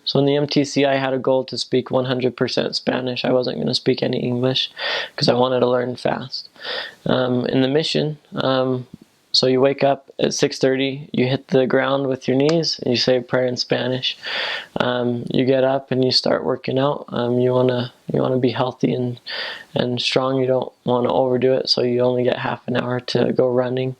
So in the MTC, I had a goal to speak 100% Spanish. I wasn't going to speak any English because I wanted to learn fast. In the mission, so you wake up at 6:30, you hit the ground with your knees, and you say a prayer in Spanish. You get up and you start working out. You wanna be healthy and strong. You don't want to overdo it, so you only get half an hour to go running.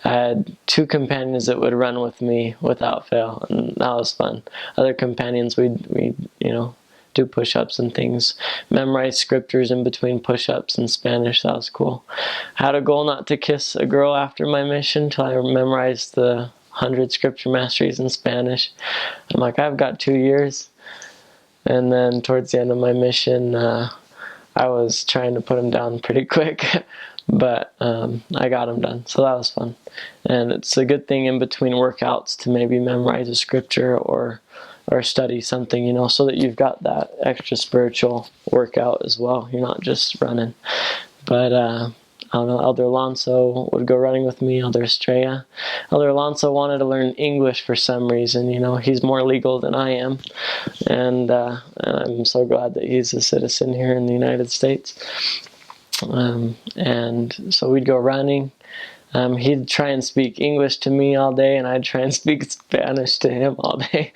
I had 2 companions that would run with me without fail, and that was fun. Other companions, we'd do push-ups and things, memorize scriptures in between push-ups in Spanish. That was cool. I had a goal not to kiss a girl after my mission till I memorized the 100 scripture masteries in Spanish. I'm like, I've got 2 years. And then towards the end of my mission, I was trying to put them down pretty quick, but I got them done, so that was fun. And it's a good thing in between workouts to maybe memorize a scripture or study something, so that you've got that extra spiritual workout as well. You're not just running. But I don't know, Elder Alonso would go running with me, Elder Estrella. Elder Alonso wanted to learn English for some reason. He's more legal than I am. And I'm so glad that he's a citizen here in the United States. And so we'd go running. He'd try and speak English to me all day, and I'd try and speak Spanish to him all day.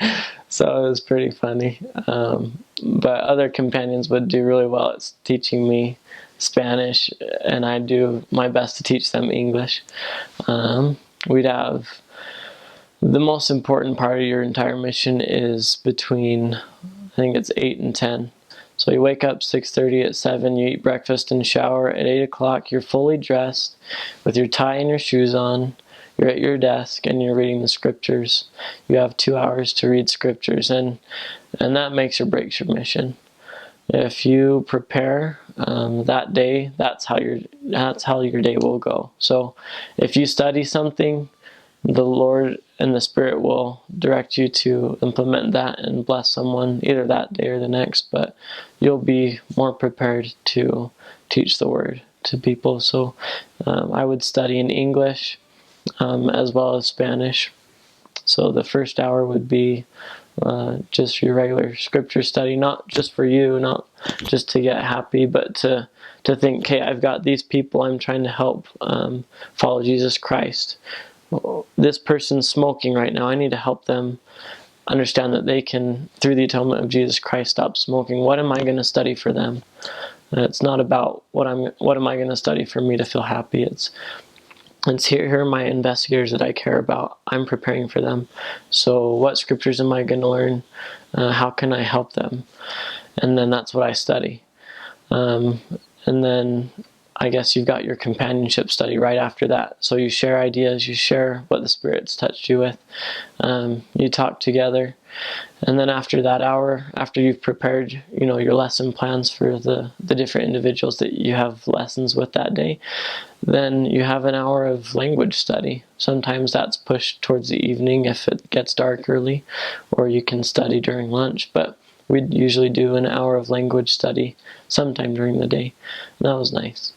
So it was pretty funny. But other companions would do really well at teaching me Spanish, and I'd do my best to teach them English. We'd have the most important part of your entire mission is between, I think it's 8 and 10. So you wake up 6:30, at 7, you eat breakfast and shower. At 8 o'clock, you're fully dressed with your tie and your shoes on. You're at your desk and you're reading the scriptures. You have 2 hours to read scriptures, and that makes or breaks your mission. If you prepare that day, that's how your day will go. So if you study something, the Lord and the Spirit will direct you to implement that and bless someone either that day or the next, but you'll be more prepared to teach the Word to people. So I would study in English as well as Spanish. So the first hour would be just your regular scripture study, not just for you, not just to get happy, but to think, hey, I've got these people I'm trying to help follow Jesus Christ. This person's smoking right now. I need to help them understand that they can, through the atonement of Jesus Christ, stop smoking. What am I going to study for them? It's not about what am I going to study for me to feel happy. It's here are my investigators that I care about. I'm preparing for them. So what scriptures am I going to learn? How can I help them? And then that's what I study. And then I guess you've got your companionship study right after that. So you share ideas, you share what the Spirit's touched you with. You talk together. And then after that hour, after you've prepared, your lesson plans for the different individuals that you have lessons with that day, then you have an hour of language study. Sometimes that's pushed towards the evening if it gets dark early, or you can study during lunch, but we'd usually do an hour of language study sometime during the day. And that was nice.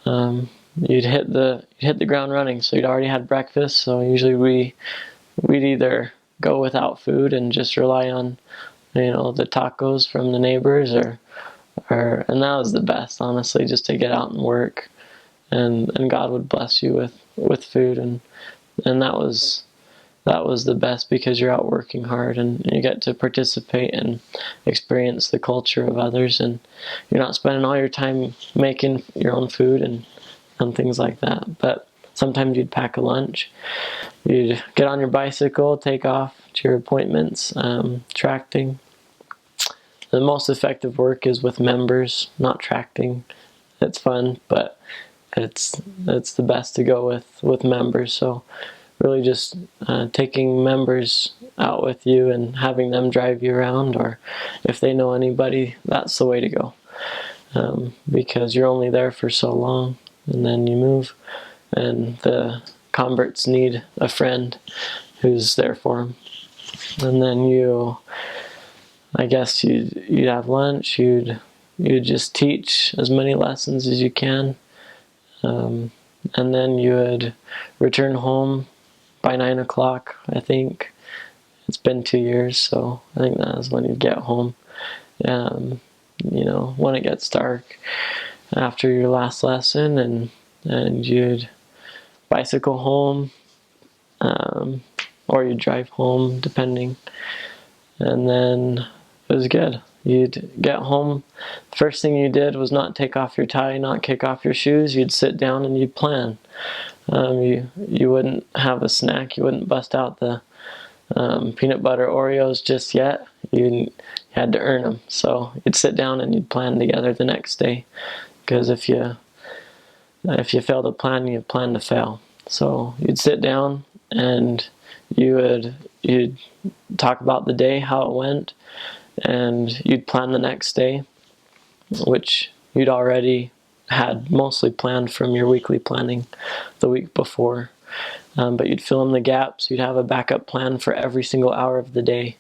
You'd hit the ground running, so you'd already had breakfast, so usually we'd either go without food and just rely on the tacos from the neighbors, or and that was the best, honestly, just to get out and work, and God would bless you with food, and that was the best, because you're out working hard and you get to participate and experience the culture of others, and you're not spending all your time making your own food and things like that. But sometimes you'd pack a lunch, you'd get on your bicycle, take off to your appointments, tracting. The most effective work is with members, not tracting. It's fun, but it's the best to go with members. So really just taking members out with you and having them drive you around, or if they know anybody, that's the way to go, because you're only there for so long and then you move, and the converts need a friend who's there for them. And then you'd have lunch, you'd just teach as many lessons as you can, and then you would return home by 9 o'clock, I think, it's been 2 years, so I think that was when you'd get home. When it gets dark after your last lesson, and you'd bicycle home, or you'd drive home, depending. And then it was good. You'd get home. First thing you did was not take off your tie, not kick off your shoes. You'd sit down and you'd plan. You wouldn't have a snack. You wouldn't bust out the peanut butter Oreos just yet. You had to earn them. So you'd sit down and you'd plan together the next day. Because if you fail to plan, you plan to fail. So you'd sit down and you'd talk about the day, how it went, and you'd plan the next day, which you'd already had mostly planned from your weekly planning the week before. But you'd fill in the gaps. You'd have a backup plan for every single hour of the day.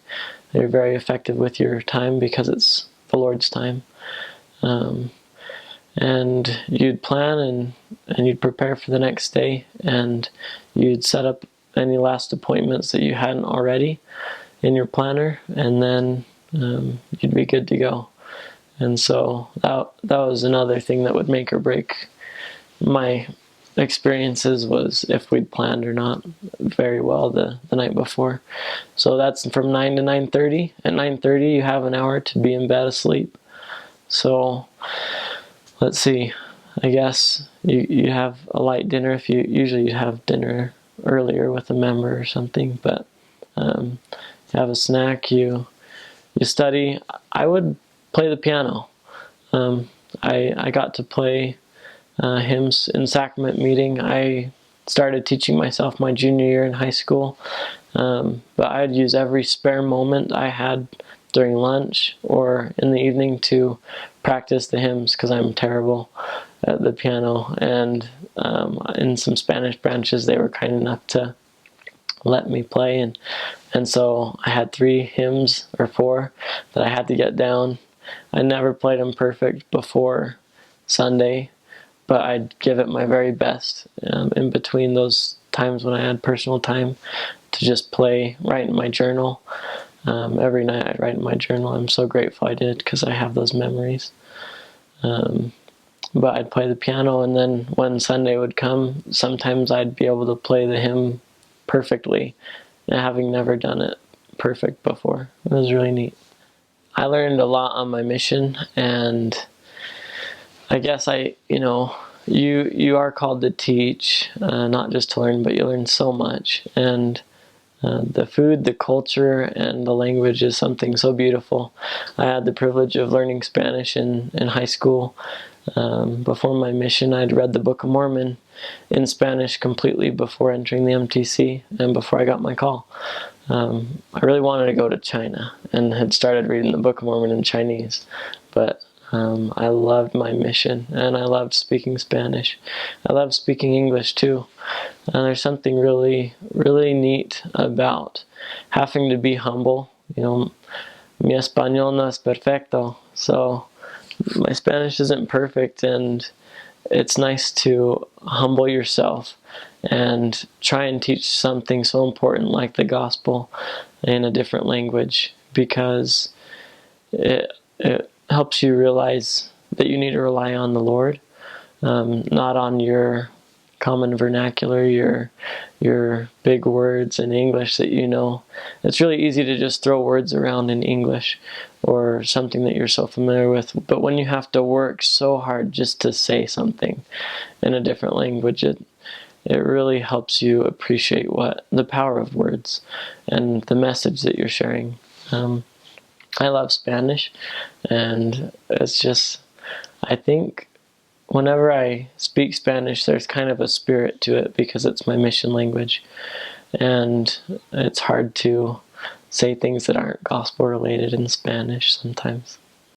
You're very effective with your time because it's the Lord's time. And you'd plan and you'd prepare for the next day, and you'd set up any last appointments that you hadn't already in your planner, and then you'd be good to go. And so that was another thing that would make or break my experiences, was if we'd planned or not very well the night before. So that's from 9 to 9:30. At 9:30 you have an hour to be in bed asleep. So let's see, I guess you have a light dinner. If you usually have dinner earlier with a member or something, but you have a snack, you study. I would play the piano. I got to play hymns in sacrament meeting. I started teaching myself my junior year in high school, but I'd use every spare moment I had during lunch or in the evening to practice the hymns, because I'm terrible at the piano. And in some Spanish branches, they were kind enough to let me play, and so I had 3 hymns or 4 that I had to get down. I never played them perfect before Sunday, but I'd give it my very best in between those times when I had personal time to just play, write in my journal. Every night I'd write in my journal. I'm so grateful I did, because I have those memories. But I'd play the piano, and then when Sunday would come, sometimes I'd be able to play the hymn perfectly, having never done it perfect before. It was really neat. I learned a lot on my mission, and I guess you are called to teach, not just to learn, but you learn so much. And the food, the culture, and the language is something so beautiful. I had the privilege of learning Spanish in high school. Before my mission, I'd read the Book of Mormon in Spanish completely before entering the MTC and before I got my call. I really wanted to go to China and had started reading the Book of Mormon in Chinese, but I loved my mission, and I loved speaking Spanish. I loved speaking English too. There's something really, really neat about having to be humble. Mi español no es perfecto, so my Spanish isn't perfect, and it's nice to humble yourself and try and teach something so important like the gospel in a different language, because it helps you realize that you need to rely on the Lord, not on your common vernacular, your big words in English that you know. It's really easy to just throw words around in English or something that you're so familiar with, but when you have to work so hard just to say something in a different language, it really helps you appreciate the power of words and the message that you're sharing. I love Spanish, and it's just, I think whenever I speak Spanish, there's kind of a spirit to it because it's my mission language, and it's hard to say things that aren't gospel related in Spanish sometimes.